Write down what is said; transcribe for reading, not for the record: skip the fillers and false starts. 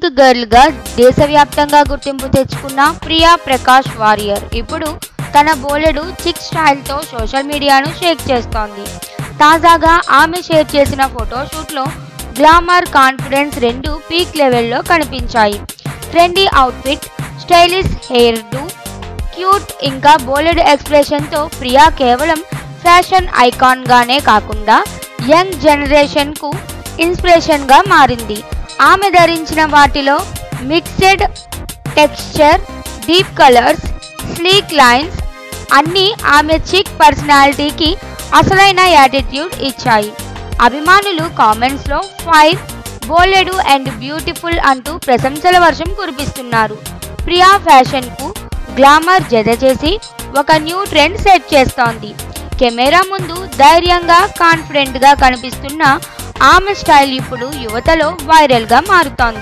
Pink girl గా దేశవ్యాప్తంగా గుర్తింపు తెచ్చుకున్న ప్రియా ప్రకాష్ వారియర్ ఇప్పుడు తన బోలెడు చిక్ స్టైల్ తో సోషల్ మీడియాను షేక్ చేస్తోంది. తాజాగా ఆమె షేర్ చేసిన ఫోటోషూట్లో గ్లామర్, కాన్ఫిడెన్స్ రెండు పీక్ లెవెల్లో కనిపించాయి. Trendy outfit, stylish hair do, cute ఇంకా బోలెడ్ ఎక్స్ప్రెషన్ తో ప్రియా కేవలం ఫ్యాషన్ ఐకాన్ గానే కాకుండా యంగ్ జనరేషన్ కు ఇన్స్పిరేషన్ గా మారింది. ఆమె ధరించిన వాటిలో mixed texture, deep colours, sleek lines అన్నీ ఆమె చిక్ పర్సనాలిటీకి అసలైన యాటిట్యూడ్ ఇచ్చాయి. అభిమానులు కామెంట్స్ లో ఫైర్, బోలెడు అండ్ బ్యూటిఫుల్ అంటూ ప్రశంసల వర్షం కురిపిస్తున్నారు. ప్రియా ఫ్యాషన్ కు గ్లామర్ జత చేసి ఒక న్యూ ట్రెండ్ సెట్ చేస్తోంది. కెమెరా ముందు ధైర్యంగా, కాన్ఫిడెంట్ గా కనిపిస్తున్న ఆమె స్టైల్ ఇప్పుడు యువతలో వైరల్ గా మారుతోంది.